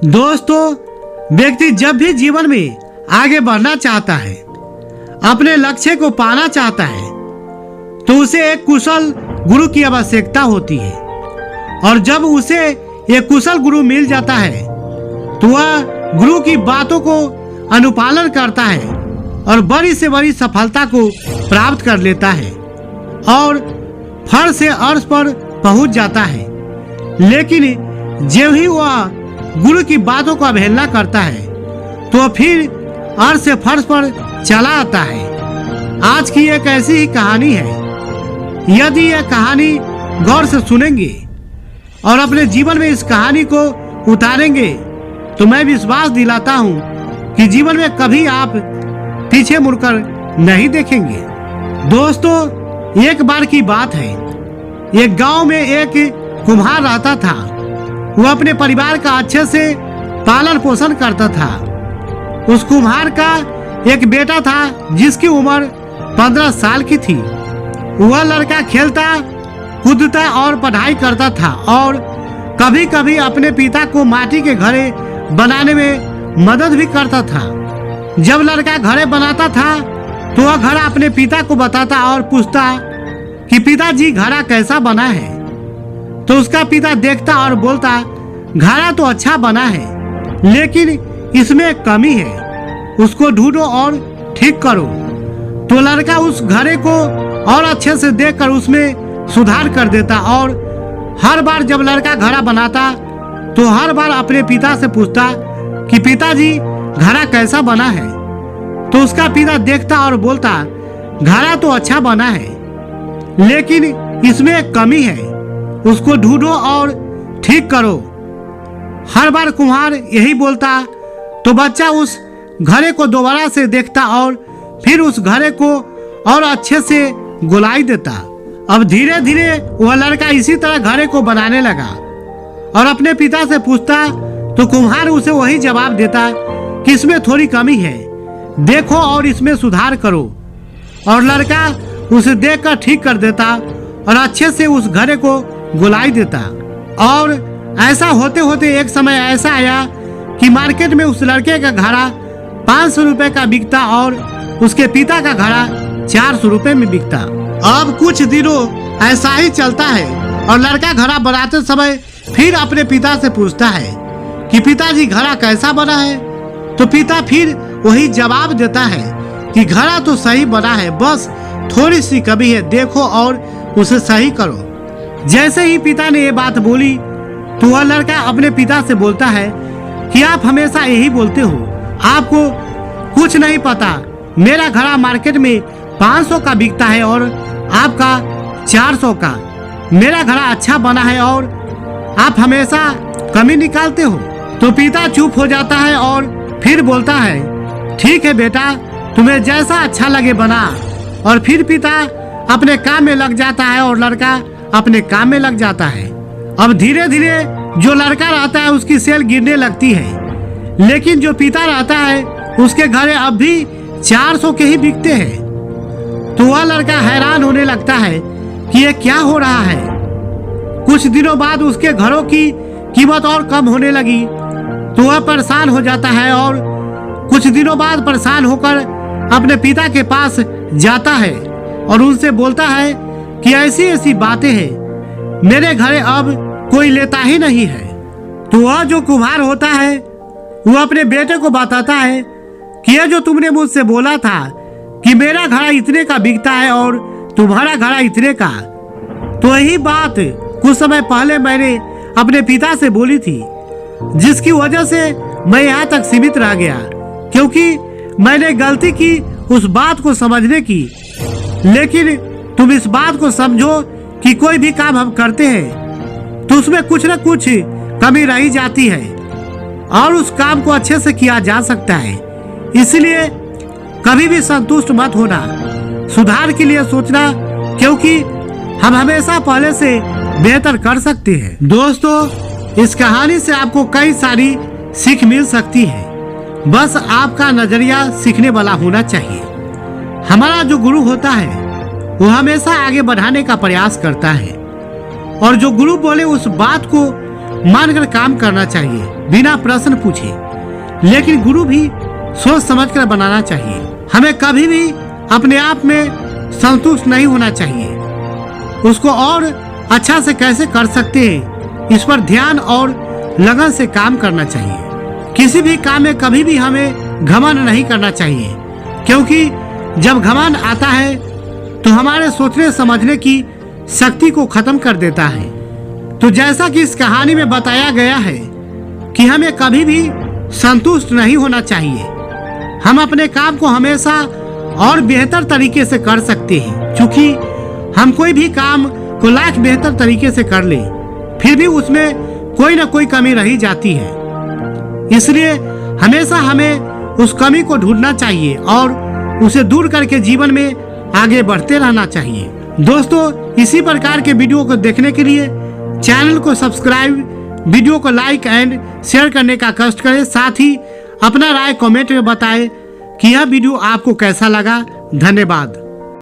दोस्तों, व्यक्ति जब भी जीवन में आगे बढ़ना चाहता है, अपने लक्ष्य को पाना चाहता है, तो उसे एक कुशल गुरु की आवश्यकता होती है। और जब उसे एक कुशल गुरु मिल जाता है तो वह गुरु की बातों को अनुपालन करता है और बड़ी से बड़ी सफलता को प्राप्त कर लेता है और फर्श से अर्श पर पहुंच जाता है। लेकिन जब ही वह गुरु की बातों को अवहेलना करता है तो फिर अर्श से फर्श पर चला आता है। आज की एक ऐसी ही कहानी है। यदि यह कहानी गौर से सुनेंगे और अपने जीवन में इस कहानी को उतारेंगे तो मैं विश्वास दिलाता हूँ कि जीवन में कभी आप पीछे मुड़कर नहीं देखेंगे। दोस्तों, एक बार की बात है, एक गांव में एक कुम्हार रहता था। वह अपने परिवार का अच्छे से पालन पोषण करता था। उस कुम्हार का एक बेटा था जिसकी उम्र 15 साल की थी। वह लड़का खेलता कूदता और पढ़ाई करता था और कभी कभी अपने पिता को माटी के घड़े बनाने में मदद भी करता था। जब लड़का घड़े बनाता था तो वह घड़ा अपने पिता को बताता और पूछता कि पिताजी घड़ा कैसा बना है। तो उसका पिता देखता और बोलता, घड़ा तो अच्छा बना है, लेकिन इसमें एक कमी है, उसको ढूंढो और ठीक करो। तो लड़का उस घड़े को और अच्छे से देखकर उसमें सुधार कर देता और हर बार जब लड़का घड़ा बनाता तो हर बार अपने पिता से पूछता कि पिताजी घड़ा कैसा बना है। तो उसका पिता देखता और बोलता, घड़ा तो अच्छा बना है, लेकिन इसमें एक कमी है, उसको ढूंढो और ठीक करो। हर बार कुम्हार यही बोलता तो बच्चा उस घड़े को दोबारा से देखता और फिर उस घड़े को और अच्छे से गोलाई देता। अब धीरे धीरे वह लड़का इसी तरह घड़े को बनाने लगा और अपने पिता से पूछता तो कुम्हार उसे वही जवाब देता कि इसमें थोड़ी कमी है, देखो और इसमें सुधार करो। और लड़का उसे देखकर ठीक कर देता और अच्छे से उस घड़े को गोलाई देता। और ऐसा होते होते एक समय ऐसा आया कि मार्केट में उस लड़के का घड़ा 500 रुपए का बिकता और उसके पिता का घड़ा 400 रुपए में बिकता। अब कुछ दिनों ऐसा ही चलता है और लड़का घड़ा बनाते समय फिर अपने पिता से पूछता है कि पिताजी घड़ा कैसा बना है। तो पिता फिर वही जवाब देता है कि घड़ा तो सही बना है, बस थोड़ी सी कमी है, देखो और उसे सही करो। जैसे ही पिता ने ये बात बोली तो वह लड़का अपने पिता से बोलता है कि आप हमेशा यही बोलते हो, आपको कुछ नहीं पता, मेरा घड़ा मार्केट में 500 का बिकता है और आपका 400 का। मेरा घड़ा अच्छा बना है और आप हमेशा कमी निकालते हो। तो पिता चुप हो जाता है और फिर बोलता है, ठीक है बेटा, तुम्हें जैसा अच्छा लगे बना। और फिर पिता अपने काम में लग जाता है और लड़का अपने काम में लग जाता है। अब धीरे धीरे जो लड़का रहता है उसकी सेल गिरने लगती है, लेकिन जो पिता रहता है उसके घड़े अब भी 400 के ही बिकते हैं। तो वह लड़का हैरान होने लगता है कि ये क्या हो रहा है। कुछ दिनों बाद उसके घरों की कीमत और कम होने लगी तो वह परेशान हो जाता है और कुछ दिनों बाद परेशान होकर अपने पिता के पास जाता है और उनसे बोलता है कि ऐसी ऐसी बातें हैं, मेरे घरे अब कोई लेता ही नहीं है। तो वह जो कुम्हार होता है वो अपने बेटे को बताता है कि यह जो तुमने मुझसे बोला था कि मेरा घड़ा इतने का बिकता है और तुम्हारा घड़ा इतने का, तो यही बात कुछ समय पहले मैंने अपने पिता से बोली थी, जिसकी वजह से मैं यहाँ तक सीमित रह गया, क्योंकि मैंने गलती की उस बात को समझने की। लेकिन तुम इस बात को समझो कि कोई भी काम हम करते हैं तो उसमें कुछ न कुछ कमी रही जाती है और उस काम को अच्छे से किया जा सकता है। इसलिए कभी भी संतुष्ट मत होना, सुधार के लिए सोचना, क्योंकि हम हमेशा पहले से बेहतर कर सकते हैं। दोस्तों, इस कहानी से आपको कई सारी सीख मिल सकती है, बस आपका नजरिया सीखने वाला होना चाहिए। हमारा जो गुरु होता है वो हमेशा आगे बढ़ाने का प्रयास करता है और जो गुरु बोले उस बात को मानकर काम करना चाहिए, बिना प्रश्न पूछे। लेकिन गुरु भी सोच समझकर बनाना चाहिए। हमें कभी भी अपने आप में संतुष्ट नहीं होना चाहिए। उसको और अच्छा से कैसे कर सकते हैं, इस पर ध्यान और लगन से काम करना चाहिए। किसी भी काम में कभी भी हमें घमंड नहीं करना चाहिए, क्योंकि जब घमंड आता है तो हमारे सोचने समझने की शक्ति को खत्म कर देता है। तो जैसा कि इस कहानी में बताया गया है कि हमें कभी भी संतुष्ट नहीं होना चाहिए। हम अपने काम को हमेशा और बेहतर तरीके से कर सकते हैं। क्योंकि हम कोई भी काम को लाख बेहतर तरीके से कर ले, फिर भी उसमें कोई ना कोई कमी रही जाती है। इसलिए हमेशा हमें उस कमी को ढूंढना चाहिए और उसे दूर करके जीवन में आगे बढ़ते रहना चाहिए। दोस्तों, इसी प्रकार के वीडियो को देखने के लिए चैनल को सब्सक्राइब, वीडियो को लाइक एंड शेयर करने का कष्ट करें। साथ ही अपना राय कमेंट में बताएं कि यह वीडियो आपको कैसा लगा। धन्यवाद।